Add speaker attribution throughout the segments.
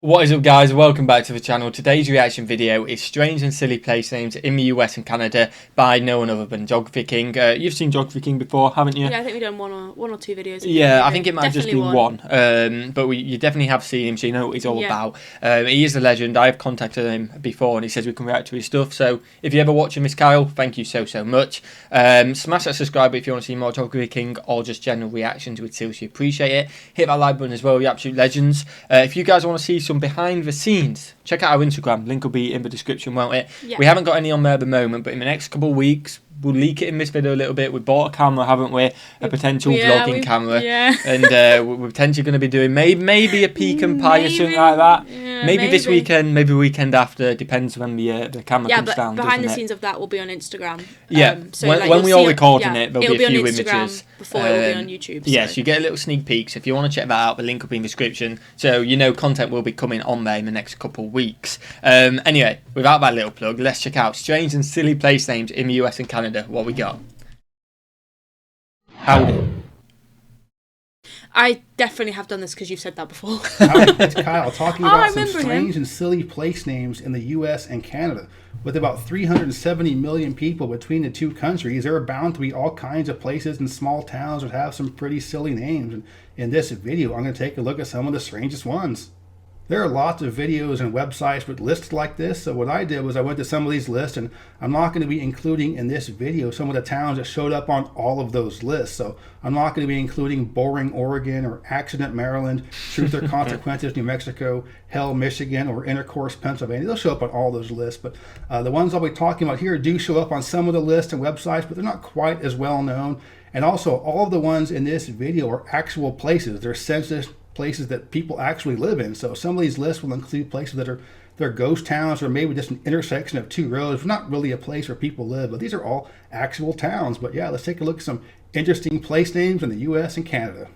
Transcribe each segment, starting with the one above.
Speaker 1: What is up, guys? Welcome back to the channel. Today's reaction video is strange and silly place names in the US and Canada by no one other than Geography King. You've seen Geography King before, haven't you?
Speaker 2: Yeah, I think we've done one or two videos.
Speaker 1: Yeah, I think it might have just been one. But you definitely have seen him, so you know what he's all about. He is a legend. I have contacted him before and he says we can react to his stuff. So if you ever watch him, Miss Kyle, thank you so much. Smash that subscribe if you want to see more Geography King or just general reactions. We'd seriously appreciate it. Hit that like button as well, you absolute legends. If you guys want to see some behind the scenes, check out our Instagram. Link will be in the description, won't it? Yeah. We haven't got any on there at the moment, but in the next couple of weeks, we'll leak it in this video a little bit. We bought a camera, haven't we? A potential vlogging camera. Yeah. And we're potentially going to be doing maybe a pecan pie or something like that. Yeah, maybe this weekend, maybe the weekend after. Depends when the camera comes down. Yeah, but
Speaker 2: behind the scenes of that will be on Instagram.
Speaker 1: Yeah.
Speaker 2: So
Speaker 1: when we are recording it, there'll be a few images.
Speaker 2: Before it will be on YouTube.
Speaker 1: So. Yes, you get a little sneak peek. So if you want to check that out, the link will be in the description. So you know content will be coming on there in the next couple of weeks. Anyway, without that little plug, let's check out strange and silly place names in the US and Canada. What we got? Howdy.
Speaker 2: I definitely have done this because you've said that before.
Speaker 3: It's Kyle talking about some strange and silly place names in the U.S. and Canada. With about 370 million people between the two countries, there are bound to be all kinds of places and small towns that have some pretty silly names. And in this video, I'm going to take a look at some of the strangest ones. There are lots of videos and websites with lists like this, so what I did was I went to some of these lists, and I'm not going to be including in this video some of the towns that showed up on all of those lists. So I'm not going to be including Boring, Oregon, or Accident, Maryland, Truth or Consequences, New Mexico, Hell, Michigan, or Intercourse, Pennsylvania. They'll show up on all those lists, but the ones I'll be talking about here do show up on some of the lists and websites, but they're not quite as well known. And also, all of the ones in this video are actual places. They're census places that people actually live in. So some of these lists will include places that are they're ghost towns or maybe just an intersection of two roads, not really a place where people live, but these are all actual towns. But yeah, let's take a look at some interesting place names in the US and Canada.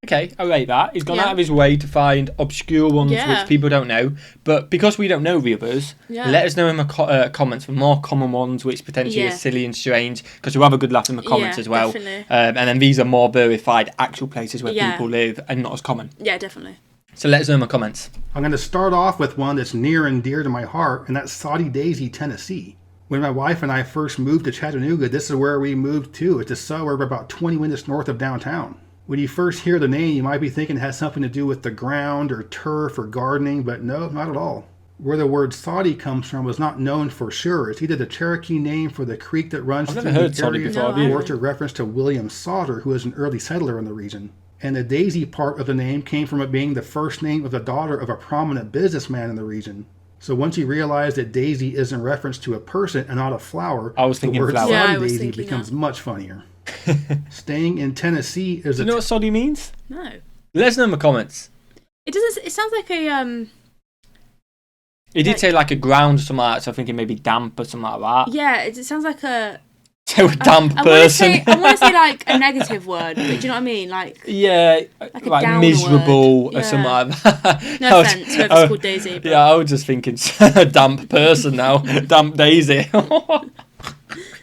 Speaker 1: Okay, I rate that. He's gone out of his way to find obscure ones which people don't know. But because we don't know the others, let us know in the comments for more common ones which potentially are silly and strange, because we'll have a good laugh in the comments as well. And then these are more verified actual places where people live and not as common.
Speaker 2: Yeah, definitely.
Speaker 1: So let us know in the comments.
Speaker 3: I'm going to start off with one that's near and dear to my heart, and that's Soddy Daisy, Tennessee. When my wife and I first moved to Chattanooga, this is where we moved to. It's a suburb about 20 minutes north of downtown. When you first hear the name, you might be thinking it has something to do with the ground or turf or gardening, but no, not at all. Where the word Soddy comes from was not known for sure. It's either the Cherokee name for the creek that runs through the area, or it's a reference to William Sauter, who was an early settler in the region. And the Daisy part of the name came from it being the first name of the daughter of a prominent businessman in the region. So once you realize that Daisy is in reference to a person and not a flower,
Speaker 1: I was thinking
Speaker 3: the word
Speaker 1: flower.
Speaker 3: Soddy Daisy becomes much funnier. Staying in Tennessee is
Speaker 1: Do you know what soddy means?
Speaker 2: No.
Speaker 1: Let us know in the comments.
Speaker 2: It doesn't. It sounds like a
Speaker 1: It did say like a ground or something like that, so I'm thinking maybe damp or something like that.
Speaker 2: Yeah, it sounds like a.
Speaker 1: So a damp person.
Speaker 2: I want to say like a negative word, but do you know what I mean? Like
Speaker 1: like miserable or something like that.
Speaker 2: No offense, whoever's called Daisy. But...
Speaker 1: Yeah, I was just thinking a damp person now. Damp Daisy.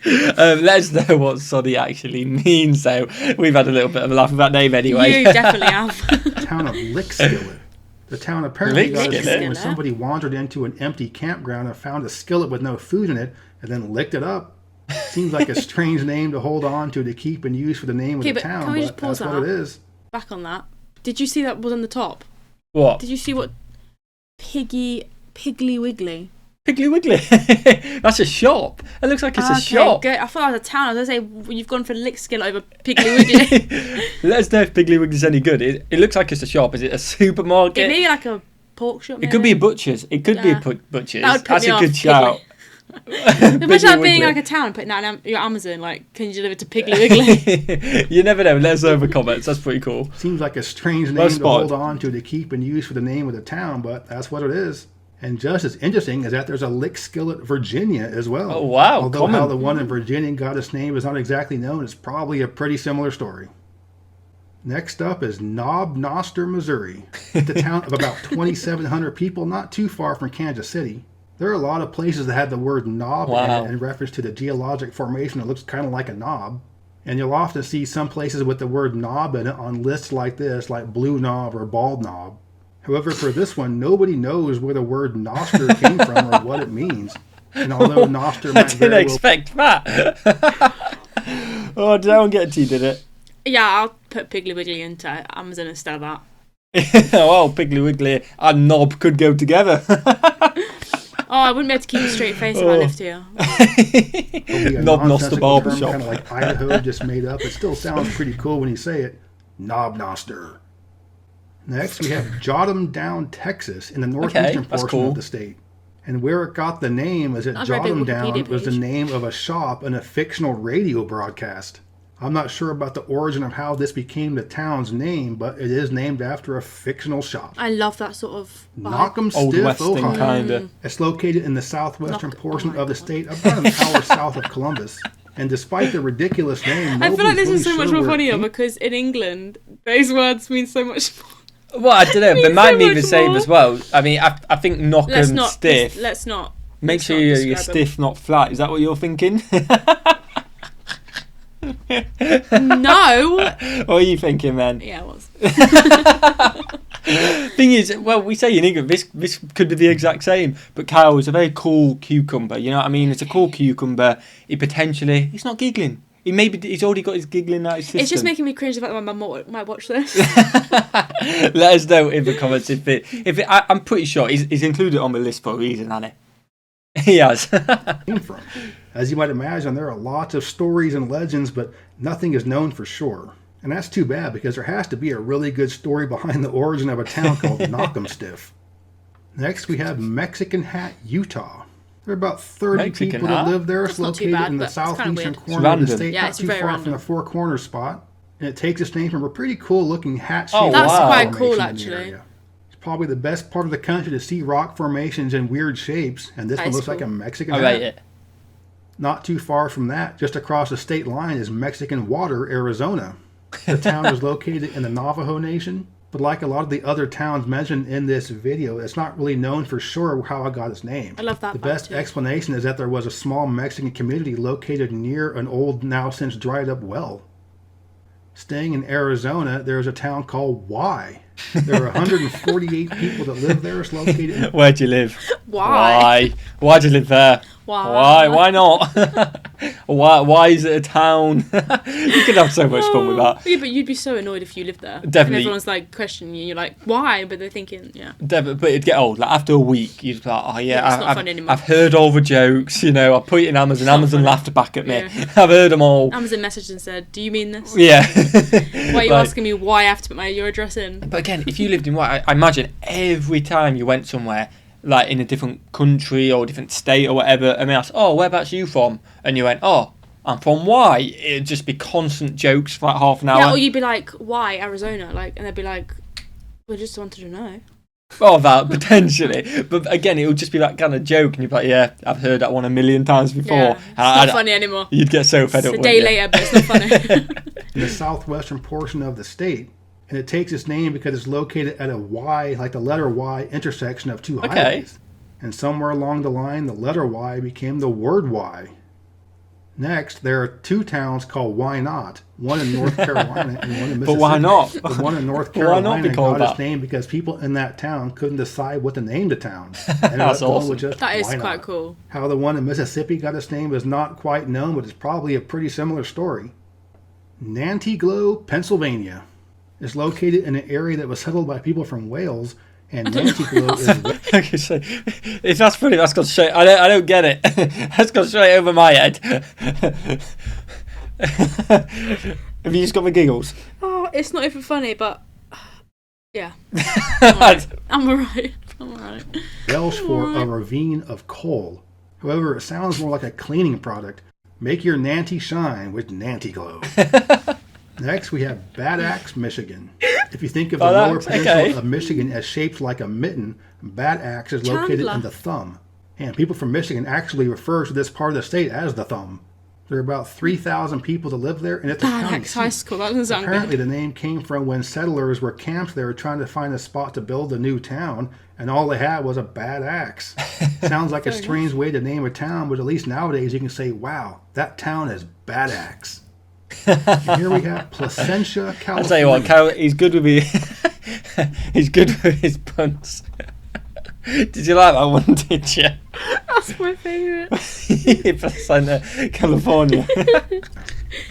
Speaker 1: Let us know what soddy actually means, though. We've had a little bit of a laugh with that name anyway.
Speaker 2: You definitely have.
Speaker 3: The town of Lickskillet. The town apparently got its name when somebody wandered into an empty campground and found a skillet with no food in it and then licked it up. Seems like a strange name to hold on to keep and use for the name of the town, but that's what it is.
Speaker 2: Back on that. Did you see that was on the top?
Speaker 1: What?
Speaker 2: Did you see what Piggly Wiggly?
Speaker 1: Piggly Wiggly? That's a shop. It looks like it's a shop.
Speaker 2: Good. I thought it was a town. I was going to say, you've gone for Lickskillet over Piggly Wiggly.
Speaker 1: Let us know if Piggly Wiggly's any good. It looks like it's a shop. Is it a supermarket?
Speaker 2: It may be like a pork shop. Maybe.
Speaker 1: It could be a butcher's. It could be a butcher's. That's a good shout.
Speaker 2: Imagine that being like a town, putting that on your Amazon, like, can you deliver to Piggly Wiggly?
Speaker 1: You never know. Let us know in the comments. That's pretty cool.
Speaker 3: Seems like a strange name to hold on to keep and use for the name of the town, but that's what it is. And just as interesting is that there's a Lickskillet, Virginia as well.
Speaker 1: Oh, wow.
Speaker 3: Although how the one in Virginia got its name is not exactly known, it's probably a pretty similar story. Next up is Knob Noster, Missouri. It's a town of about 2,700 people, not too far from Kansas City. There are a lot of places that had the word knob in it in reference to the geologic formation that looks kind of like a knob. And you'll often see some places with the word knob in it on lists like this, like Blue Knob or Bald Knob. However, for this one, nobody knows where the word noster came from or what it means. And although noster
Speaker 1: I didn't expect that. Oh, did that one get to you, did it?
Speaker 2: Yeah, I'll put Piggly Wiggly into Amazon instead of that.
Speaker 1: Well, Piggly Wiggly and Knob could go together.
Speaker 2: Oh, I wouldn't be able to keep a straight face if I lived here.
Speaker 1: Knob Noster Barbershop.
Speaker 3: Kind of like Idaho just made up. It still sounds pretty cool when you say it. Knob Noster. Next, we have Jotham Down, Texas, in the northeastern portion of the state. And where it got the name is that Jotham Down was the name of a shop in a fictional radio broadcast. I'm not sure about the origin of how this became the town's name, but it is named after a fictional shop.
Speaker 2: I love that sort of
Speaker 3: Knock'em
Speaker 1: Old
Speaker 3: Stiff,
Speaker 1: Western
Speaker 3: Ohio.
Speaker 1: kinda.
Speaker 3: It's located in the southwestern portion of the state, about an hour south of Columbus. And despite the ridiculous name,
Speaker 2: I feel like this is so much more funnier because in England, those words mean so much more.
Speaker 1: Well, I don't know. They might mean the same as well. I mean, I think Knock'em Stiff.
Speaker 2: Let's not.
Speaker 1: Make sure you're stiff, not flat. Is that what you're thinking?
Speaker 2: No.
Speaker 1: What are you thinking, man?
Speaker 2: Yeah, I was.
Speaker 1: Thing is, well, we say in England, this could be the exact same, but Kyle is a very cool cucumber. You know what I mean? It's a cool cucumber. He's not giggling. He's already got his giggling out his system.
Speaker 2: It's just making me cringe the fact that my mum might watch this.
Speaker 1: Let us know in the comments if I'm pretty sure he's included on the list for a reason, hasn't he? He has.
Speaker 3: As you might imagine, there are lots of stories and legends, but nothing is known for sure. And that's too bad because there has to be a really good story behind the origin of a town called Knock'em Stiff. Next, we have Mexican Hat, Utah. There are about 30 people that live there. It's located in the southeastern corner of the state, not too far from the Four Corners spot. And it takes its name from a pretty cool-looking hat-shaped
Speaker 2: That's
Speaker 3: rock
Speaker 2: quite cool,
Speaker 3: formation
Speaker 2: actually.
Speaker 3: in the area. It's probably the best part of the country to see rock formations in weird shapes, and this one looks like a Mexican hat.
Speaker 1: Rate it.
Speaker 3: Not too far from that, just across the state line, is Mexican Water, Arizona. The town is located in the Navajo Nation, but like a lot of the other towns mentioned in this video, it's not really known for sure how it got its name.
Speaker 2: I love that.
Speaker 3: The best explanation is that there was a small Mexican community located near an old, now since dried up well. Staying in Arizona, there is a town called Y. There are 148 people that live there. It's located in...
Speaker 1: Where'd you live?
Speaker 2: Why?
Speaker 1: Why'd you live there?
Speaker 2: Why?
Speaker 1: Why not? Why is it a town? You could have so much fun with that.
Speaker 2: Yeah, but you'd be so annoyed if you lived there.
Speaker 1: Definitely.
Speaker 2: And everyone's like questioning you. You're like, why? But they're thinking, yeah.
Speaker 1: But it'd get old. Like after a week, you'd be like, oh yeah,
Speaker 2: it's not fun anymore.
Speaker 1: I've heard all the jokes. You know, I put it in Amazon. Amazon laughed back at me. Yeah. I've heard them all.
Speaker 2: Amazon messaged and said, "Do you mean this?"
Speaker 1: Yeah.
Speaker 2: Why are you asking me why I have to put your address in?
Speaker 1: But again, if you lived in I imagine every time you went somewhere, like in a different country or different state or whatever, and they asked, "Oh, whereabouts are you from?" And you went, "Oh, I'm from Y." It'd just be constant jokes for like half an hour.
Speaker 2: Yeah, or you'd be like, "Why Arizona?" Like, and they'd be like, "We just wanted to know."
Speaker 1: Oh, that potentially, but again, it would just be that kind of joke, and you'd be like, "Yeah, I've heard that one a million times before."
Speaker 2: Yeah, it's not funny anymore.
Speaker 1: You'd get so fed up.
Speaker 2: It's a day later, but it's not funny.
Speaker 3: In the southwestern portion of the state, and it takes its name because it's located at a Y, like the letter Y, intersection of two highways. And somewhere along the line, the letter Y became the word Y. Next, there are two towns called Why Not, one in North Carolina and one in Mississippi.
Speaker 1: But why not?
Speaker 3: The one in North Carolina got its name because people in that town couldn't decide what to name the town.
Speaker 1: That's awesome.
Speaker 2: That is quite cool.
Speaker 3: How the one in Mississippi got its name is not quite known, but it's probably a pretty similar story. Nantiglow, Pennsylvania, is located in an area that was settled by people from Wales, and Nantiglow is...
Speaker 1: Okay, so if that's funny, that's gone straight... I don't get it. That's gone straight over my head. Have you just got the giggles?
Speaker 2: Oh, it's not even funny, but... Yeah. I'm alright.
Speaker 3: Welsh for a ravine of coal. However, it sounds more like a cleaning product. Make your Nanty shine with Nantiglow. Next, we have Bad Axe, Michigan. If you think of the lower peninsula of Michigan as shaped like a mitten, Bad Axe is located in the thumb. And people from Michigan actually refer to this part of the state as the thumb. There are about 3,000 people that live there, and it's a county seat.
Speaker 2: High school. That doesn't sound
Speaker 3: Apparently,
Speaker 2: good.
Speaker 3: the name came from when settlers were camped there trying to find a spot to build a new town, and all they had was a bad axe. Sounds like a strange way to name a town, but at least nowadays you can say, "Wow, that town is Bad Axe." And here we have Placentia, California.
Speaker 1: I'll tell you what, Cal, he's good with me. He's good with his puns. Did you like that one, did you?
Speaker 2: That's my favourite.
Speaker 1: California.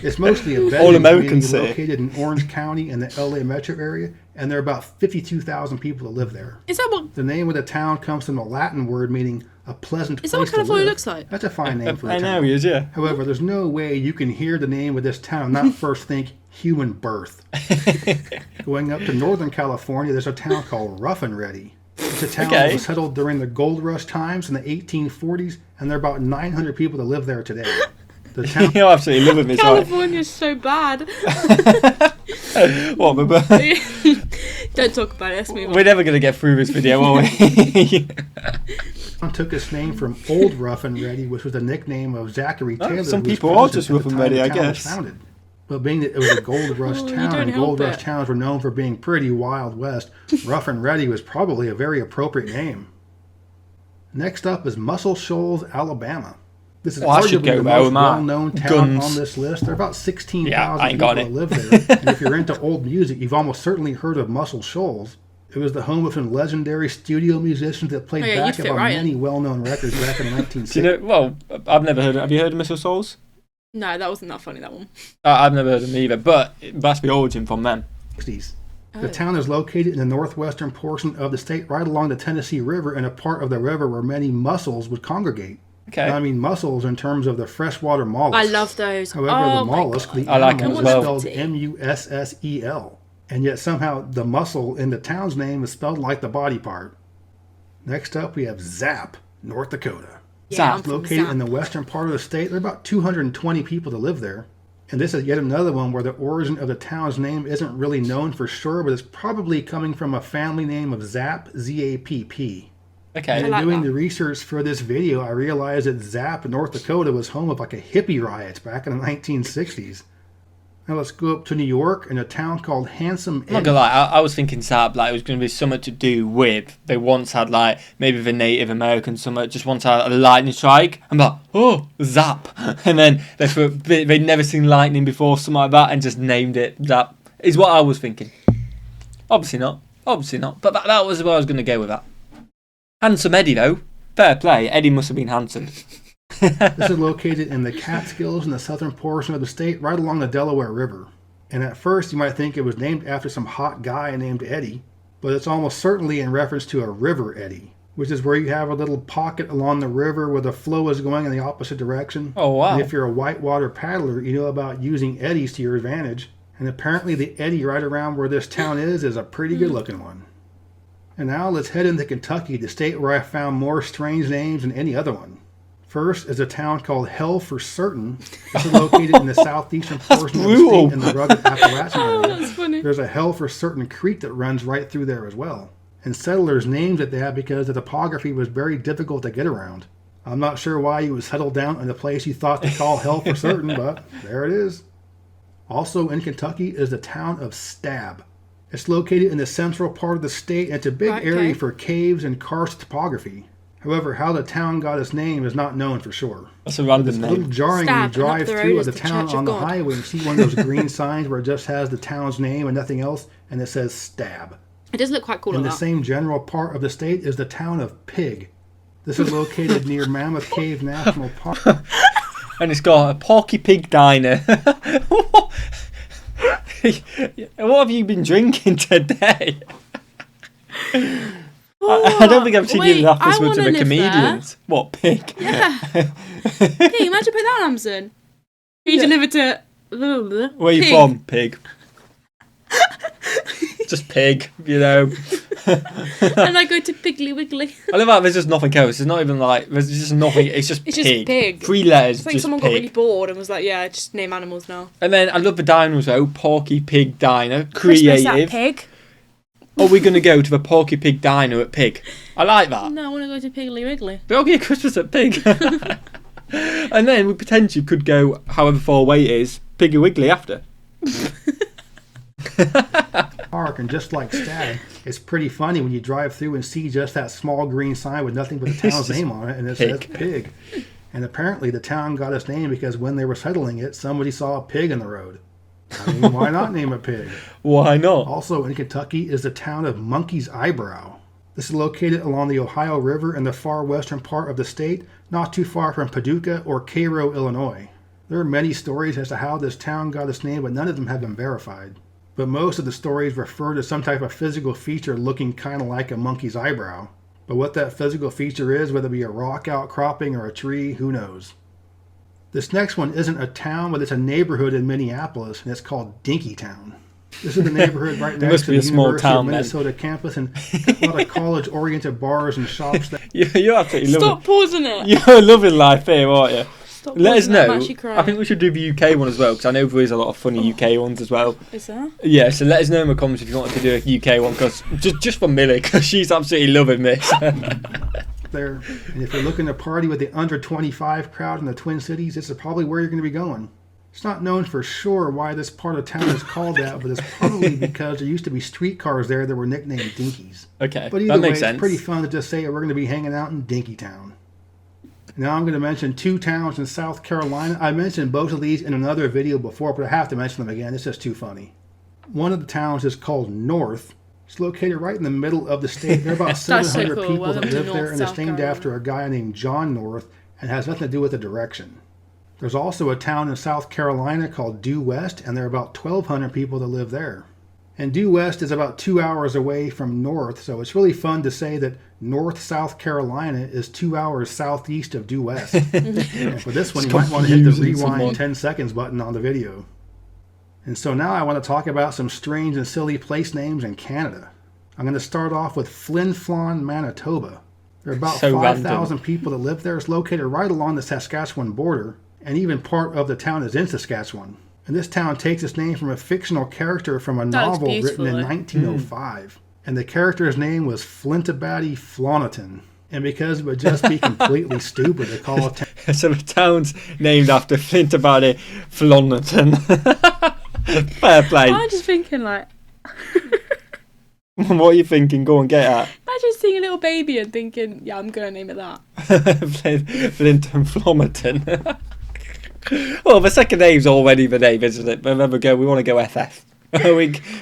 Speaker 3: It's mostly a veteran community located in Orange County in the LA metro area, and there are about 52,000 people that live there.
Speaker 2: Is that what?
Speaker 3: The name of the town comes from a Latin word meaning a pleasant place to live.
Speaker 2: Is that what California looks like?
Speaker 3: That's a fine name for a town.
Speaker 1: I know, he is, yeah.
Speaker 3: However, there's no way you can hear the name of this town and not first think human birth. Going up to Northern California, there's a town called Rough and Ready. It's a town that was settled during the gold rush times in the 1840s, and there are about 900 people that live there today. The town...
Speaker 1: You absolutely love him.
Speaker 2: California's so bad.
Speaker 1: What?
Speaker 2: Don't talk about it. Let's move on.
Speaker 1: We're never going to get through this video, are we?
Speaker 3: It took its name from Old Rough and Ready, which was the nickname of Zachary Taylor.
Speaker 1: Some people are just Rough and Ready, I guess.
Speaker 3: But being that it was a gold rush town, and gold rush towns were known for being pretty Wild West, Rough and Ready was probably a very appropriate name. Next up is Muscle Shoals, Alabama. This is arguably the most well-known town on this list. There are about 16,000 people that live there. And if you're into old music, you've almost certainly heard of Muscle Shoals. It was the home of some legendary studio musicians that played backup on many well-known records back in the 1960s.
Speaker 1: Do you know, well, I've never heard of it. Have you heard of Muscle Shoals?
Speaker 2: No, that wasn't that funny, that one.
Speaker 1: I've never heard of them either, but that's the origin from them.
Speaker 3: The town is located in the northwestern portion of the state, right along the Tennessee River, in a part of the river where many mussels would congregate.
Speaker 1: Okay.
Speaker 3: Now, I mean mussels in terms of the freshwater mollusks.
Speaker 2: I love those.
Speaker 3: However, the mollusk, the animal, is spelled Mussel, and yet somehow the mussel in the town's name is spelled like the body part. Next up, we have Zap, North Dakota.
Speaker 2: Yeah,
Speaker 3: It's located in the western part of the state. There are about 220 people that live there. And this is yet another one where the origin of the town's name isn't really known for sure, but it's probably coming from a family name of Zapp, Z-A-P-P.
Speaker 1: Okay.
Speaker 3: And in doing the research for this video, I realized that Zap, North Dakota, was home of like a hippie riot back in the 1960s. Now let's go up to New York in a town called Handsome.
Speaker 1: I'm not gonna lie, I was thinking Zap, like it was gonna be something to do with they once had like maybe the Native Americans just once had a lightning strike. I'm like, oh, Zap, and then they'd never seen lightning before, something like that, and just named it Zap. Is what I was thinking. Obviously not, but that was where I was gonna go with that. Handsome Eddie though, fair play. Eddie must have been handsome.
Speaker 3: This is located in the Catskills in the southern portion of the state, right along the Delaware River. And at first you might think it was named after some hot guy named Eddie, but it's almost certainly in reference to a river eddy, which is where you have a little pocket along the river where the flow is going in the opposite direction.
Speaker 1: Oh, wow.
Speaker 3: And if you're a whitewater paddler, you know about using eddies to your advantage. And apparently the eddy right around where this town is a pretty good looking one. And now let's head into Kentucky, the state where I found more strange names than any other one. First is a town called Hell for Certain. This is located in the southeastern portion of the state in the rugged Appalachian area.
Speaker 2: That's funny.
Speaker 3: There's a Hell for Certain creek that runs right through there as well. And settlers named it that because the topography was very difficult to get around. I'm not sure why you would settle down in the place you thought to call Hell for Certain, but there it is. Also in Kentucky is the town of Stab. It's located in the central part of the state, and it's a big area for caves and karst topography. However, how the town got its name is not known for sure.
Speaker 1: That's a random name.
Speaker 3: It's a little jarring when you drive through the town on the highway and see one of those green signs where it just has the town's name and nothing else, and it says Stab.
Speaker 2: It does look quite cool.
Speaker 3: In the same general part of the state is the town of Pig. This is located near Mammoth Cave National Park.
Speaker 1: And it's got a Porky Pig Diner. What have you been drinking today? I don't think I've seen you laugh this much of a comedian. What, pig?
Speaker 2: Yeah. Hey, imagine put that on Amazon. You deliver to...
Speaker 1: Where are you from, pig? Just pig, you know.
Speaker 2: And I go to Piggly Wiggly.
Speaker 1: I love how there's just nothing else. It's not even like, there's just nothing, it's just
Speaker 2: it's
Speaker 1: pig.
Speaker 2: Just pig.
Speaker 1: 3 letters,
Speaker 2: I think someone got really bored and was like, yeah, just name animals now.
Speaker 1: And then I love the diners though, Porky Pig Diner,
Speaker 2: Christmas
Speaker 1: creative.
Speaker 2: at Pig.
Speaker 1: Are we going to go to the Porky Pig Diner at Pig? I like that.
Speaker 2: No, I want to go to Piggly Wiggly.
Speaker 1: But okay, Christmas at Pig. And then we potentially could go, however far away it is, Piggy Wiggly after.
Speaker 3: Park, and just like Stab, it's pretty funny when you drive through and see just that small green sign with nothing but the town's name on it, and it says Pig. And apparently the town got its name because when they were settling it, somebody saw a pig in the road. I mean, why not name a pig?
Speaker 1: Why not?
Speaker 3: Also in Kentucky is the town of Monkey's Eyebrow. This is located along the Ohio River in the far western part of the state, not too far from Paducah or Cairo, Illinois. There are many stories as to how this town got its name, but none of them have been verified. But most of the stories refer to some type of physical feature looking kind of like a monkey's eyebrow. But what that physical feature is, whether it be a rock outcropping or a tree, who knows? This next one isn't a town, but it's a neighborhood in Minneapolis, and it's called Dinkytown. This is the neighborhood right next to the University of Minnesota campus, and a lot of college-oriented bars and shops.
Speaker 1: You're absolutely loving.
Speaker 2: Stop pausing it.
Speaker 1: You're loving life here, aren't you?
Speaker 2: Stop
Speaker 1: Let us know.
Speaker 2: I
Speaker 1: think we should do the UK one as well, because I know there is a lot of funny UK ones as well.
Speaker 2: Is there?
Speaker 1: Yeah, so let us know in the comments if you wanted to do a UK one, because just for Millie, because she's absolutely loving this.
Speaker 3: There, and if you're looking to party with the under 25 crowd in the Twin Cities, this is probably where you're going to be going. It's not known for sure why this part of town is called that, but it's probably because there used to be streetcars there that were nicknamed Dinkies.
Speaker 1: Okay,
Speaker 3: but either
Speaker 1: that
Speaker 3: way,
Speaker 1: makes sense.
Speaker 3: It's pretty fun to just say we're going to be hanging out in Dinkytown. Now I'm going to mention two towns in South Carolina. I mentioned both of these in another video before, but I have to mention them again. It's just too funny. One of the towns is called North. It's located right in the middle of the state. There are about 700
Speaker 2: so cool.
Speaker 3: people that live there, and it's
Speaker 2: South
Speaker 3: named
Speaker 2: Carolina.
Speaker 3: after a guy named John North and has nothing to do with the direction. There's also a town in South Carolina called Due West, and there are about 1,200 people that live there. And Due West is about 2 hours away from North, so it's really fun to say that North South Carolina is 2 hours southeast of Due West. For this one, you might want to hit the rewind 10 seconds button on the video. And so now I want to talk about some strange and silly place names in Canada. I'm going to start off with Flin Flon, Manitoba. There are about 5,000 people that live there. It's located right along the Saskatchewan border, and even part of the town is in Saskatchewan. And this town takes its name from a fictional character from a novel written in 1905. And the character's name was Flintabaddy Floniton. And because it would just be completely stupid to call a town...
Speaker 1: So the town's named after Flintabaddy Floniton. Fair play.
Speaker 2: I'm just thinking like...
Speaker 1: What are you thinking? Go and get at.
Speaker 2: Imagine seeing a little baby and thinking, yeah, I'm going to name it that.
Speaker 1: Flint and Flomerton. Well, the second name's already the name, isn't it? But remember, we want to go FF.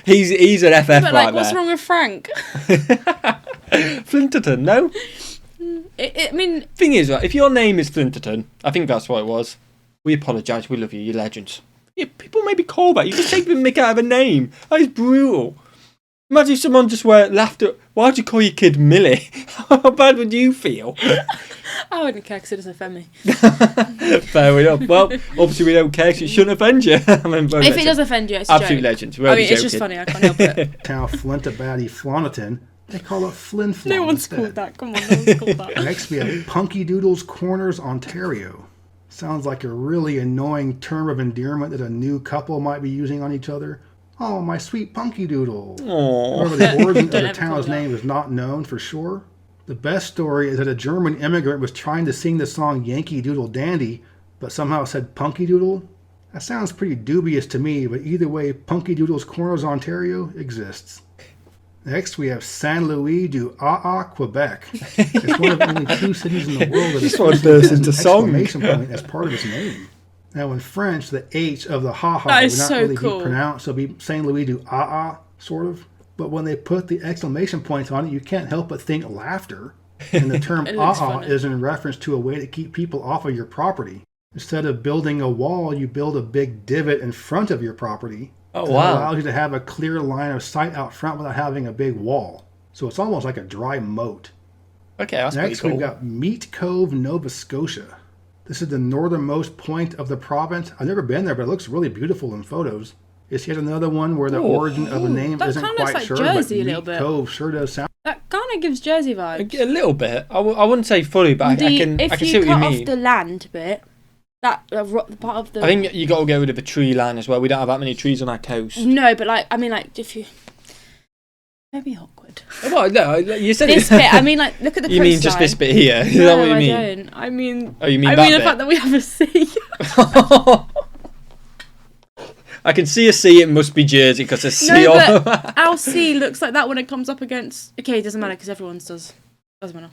Speaker 1: He's an FF
Speaker 2: but
Speaker 1: right
Speaker 2: like,
Speaker 1: there.
Speaker 2: what's wrong with Frank?
Speaker 1: Flinterton, no?
Speaker 2: I mean...
Speaker 1: Thing is, if your name is Flinterton, I think that's what it was. We apologise, we love you, you're legends. Yeah, people maybe call that. You just take the mick out of a name. That is brutal. Imagine if someone just laughed at, why'd you call your kid Millie? How bad would you feel?
Speaker 2: I wouldn't care because it doesn't offend me.
Speaker 1: Fair enough. Well, obviously we don't care because it shouldn't offend you.
Speaker 2: If it does offend you, it's a
Speaker 1: absolute
Speaker 2: joke.
Speaker 1: legends.
Speaker 2: It's just funny, I can't help it.
Speaker 3: Town Flintabaddy Floniton, they call it Flin Flon.
Speaker 2: No one's called that, come on, no one's called that.
Speaker 3: Next we have Punky Doodles Corners, Ontario. Sounds like a really annoying term of endearment that a new couple might be using on each other. Oh, my sweet Punky Doodle.
Speaker 1: Aww.
Speaker 3: However, the origin of the town's name is not known for sure. The best story is that a German immigrant was trying to sing the song Yankee Doodle Dandy, but somehow said Punky Doodle. That sounds pretty dubious to me, but either way, Punky Doodles Corners, Ontario exists. Next, we have Saint Louis du Quebec. It's one of only 2 cities in the world that has an exclamation point as part of its name. Now, in French, the H of the ha-ha would not really be pronounced, so it'd be Saint Louis du sort of. But when they put the exclamation points on it, you can't help but think laughter. And the term is in reference to a way to keep people off of your property. Instead of building a wall, you build a big divot in front of your property.
Speaker 1: Oh,
Speaker 3: wow. That allows you to have a clear line of sight out front without having a big wall. So it's almost like a dry moat.
Speaker 1: Okay, that's
Speaker 3: Next,
Speaker 1: pretty cool.
Speaker 3: We've got Meat Cove, Nova Scotia. This is the northernmost point of the province. I've never been there, but it looks really beautiful in photos. It's yet another one where the origin of the name isn't quite
Speaker 2: like
Speaker 3: sure,
Speaker 2: Jersey
Speaker 3: but Meat Cove sure does sound...
Speaker 2: That kind of gives Jersey vibes.
Speaker 1: A little bit. I wouldn't say fully, but I can see what you mean.
Speaker 2: If you cut off the land bit, that part of the...
Speaker 1: I think you got to get rid of the tree line as well. We don't have that many trees on our coast.
Speaker 2: No, but like, I mean, like, if you... Very awkward.
Speaker 1: Well, no, you said
Speaker 2: this bit. I mean, like, look at the
Speaker 1: You mean just this bit here? Is that what you mean?
Speaker 2: I don't. I mean...
Speaker 1: Oh, you mean
Speaker 2: I
Speaker 1: that
Speaker 2: mean
Speaker 1: bit?
Speaker 2: The fact that we have a sea.
Speaker 1: I can see a sea. It must be Jersey because a sea.
Speaker 2: No, but our sea looks like that when it comes up against... Okay, it doesn't matter because everyone's does. Doesn't matter.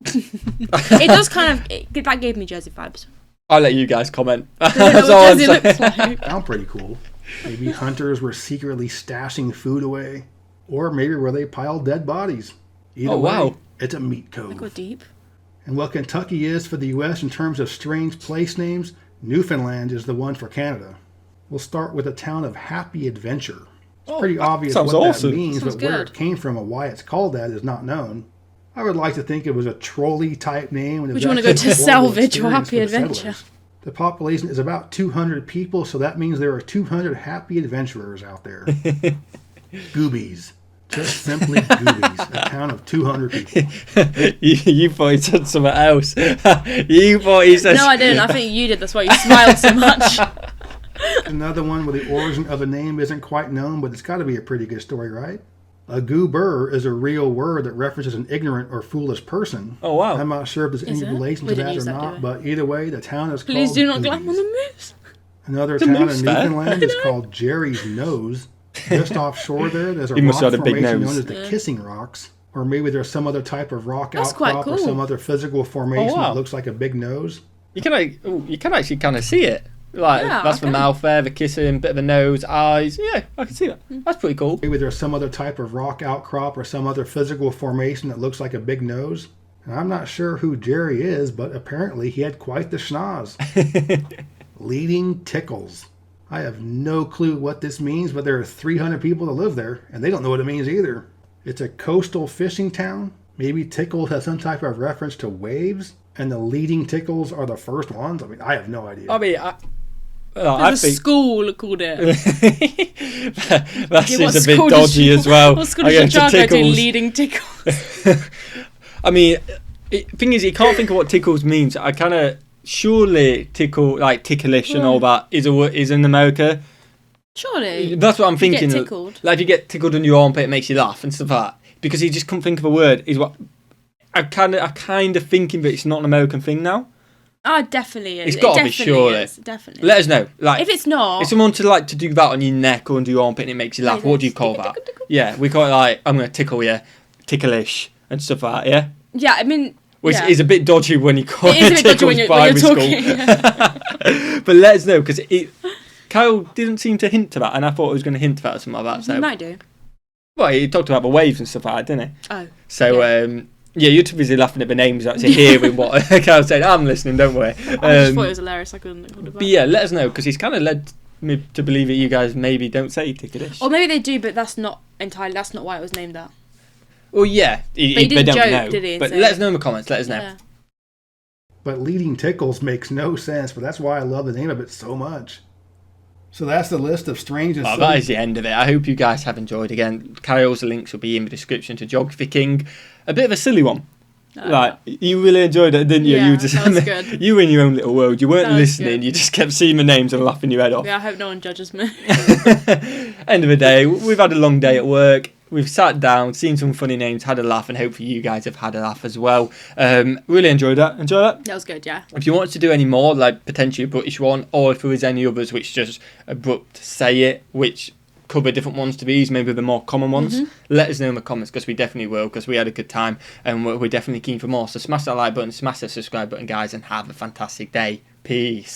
Speaker 2: It does kind of... that gave me Jersey vibes.
Speaker 1: I'll let you guys comment.
Speaker 2: That's all I'm saying. Looks like.
Speaker 3: Sound pretty cool. Maybe hunters were secretly stashing food away. Or maybe where they piled dead bodies. Either way,
Speaker 1: wow.
Speaker 3: It's a meat cove.
Speaker 2: Go deep.
Speaker 3: And what Kentucky is for the U.S. in terms of strange place names, Newfoundland is the one for Canada. We'll start with the town of Happy Adventure. It's pretty obvious what that means, but where it came from and why it's called that is not known. I would like to think it was a trolley-type name.
Speaker 2: Would you want to go to Salvage or Happy Adventure?
Speaker 3: The population is about 200 people, so that means there are 200 happy adventurers out there. Goobies. Just simply Goobies. A town of 200 people.
Speaker 1: You thought he said something else. You thought he said...
Speaker 2: No, I didn't. I think you did. That's why you smiled so much.
Speaker 3: Another one where the origin of a name isn't quite known, but it's got to be a pretty good story, right? A goober is a real word that references an ignorant or foolish person.
Speaker 1: Oh, wow.
Speaker 3: I'm not sure if there's any relation to that or not, but either way, the town is called
Speaker 2: Please do not glam on the moose.
Speaker 3: Another town in Newfoundland is called Jerry's Nose. Just offshore there's a rock formation known as the Kissing Rocks. Or maybe there's some other type of rock outcrop or some other physical formation that looks like a big nose.
Speaker 1: You can actually kind of see it. Like, that's the mouth there, the kissing, bit of a nose, eyes. Yeah, I can see that. That's pretty cool.
Speaker 3: Maybe there's some other type of rock outcrop or some other physical formation that looks like a big nose. And I'm not sure who Jerry is, but apparently he had quite the schnoz. Leading Tickles. I have no clue what this means, but there are 300 people that live there, and they don't know what it means either. It's a coastal fishing town. Maybe Tickles has some type of reference to waves, and the Leading Tickles are the first ones. I mean, I have no idea.
Speaker 1: I mean,
Speaker 2: There's a school called it.
Speaker 1: That seems a bit dodgy as well.
Speaker 2: What school does your child go to? Leading Tickles.
Speaker 1: I mean, thing is, you can't think of what tickles means. I kind of surely tickle, like ticklish and all that, is in America.
Speaker 2: Surely.
Speaker 1: That's what I'm thinking.
Speaker 2: Get tickled.
Speaker 1: Like if you get tickled on your armpit, it makes you laugh and stuff like that. Because he just couldn't think of a word. Is what I kind of thinking that it's not an American thing now.
Speaker 2: Oh, definitely is.
Speaker 1: It's got to be, surely.
Speaker 2: Definitely.
Speaker 1: Let us know. Like,
Speaker 2: if it's not...
Speaker 1: If someone to do that on your neck or under your armpit and it makes you laugh, what do you call that? Yeah, we call it like, I'm going to tickle you, ticklish and stuff like that, yeah?
Speaker 2: Yeah, I mean...
Speaker 1: Which is a bit dodgy when you call it tickles
Speaker 2: when
Speaker 1: primary
Speaker 2: you're talking,
Speaker 1: school.
Speaker 2: Yeah.
Speaker 1: But let us know, because Kyle didn't seem to hint to that, and I thought he was going to hint to that or something like that. So.
Speaker 2: He might do.
Speaker 1: Well, he talked about the waves and stuff like that, didn't he?
Speaker 2: Oh.
Speaker 1: So, yeah, you're too busy laughing at the names, actually hearing what Kyle's saying. I'm listening, don't worry.
Speaker 2: I just thought it was hilarious. I couldn't think of it.
Speaker 1: But yeah, let us know, because he's kind of led me to believe that you guys maybe don't say ticklish.
Speaker 2: Or maybe they do, but that's not why it was named that.
Speaker 1: Well, yeah,
Speaker 2: he didn't
Speaker 1: don't
Speaker 2: joke,
Speaker 1: know.
Speaker 2: did he?
Speaker 1: But let us know in the comments, let us know.
Speaker 2: Yeah.
Speaker 3: But Leading Tickles makes no sense, but that's why I love the name of it so much. So that's the list of strange and silly...
Speaker 1: that is the end of it. I hope you guys have enjoyed. Again, Kyle's links will be in the description to Geography King. A bit of a silly one. Like, you really enjoyed it, didn't you?
Speaker 2: Yeah,
Speaker 1: you just,
Speaker 2: that was good.
Speaker 1: You were in your own little world. You weren't listening.
Speaker 2: Good.
Speaker 1: You just kept seeing the names and laughing your head off.
Speaker 2: Yeah, I hope no one judges me.
Speaker 1: End of the day, we've had a long day at work. We've sat down, seen some funny names, had a laugh, and hopefully you guys have had a laugh as well. Really enjoyed that. Enjoy that?
Speaker 2: That was good, yeah.
Speaker 1: If you want to do any more, like potentially a British one, or if there is any others which just abrupt say it, which cover different ones to these, maybe the more common ones, let us know in the comments, because we definitely will, because we had a good time, and we're definitely keen for more. So smash that like button, smash that subscribe button, guys, and have a fantastic day. Peace.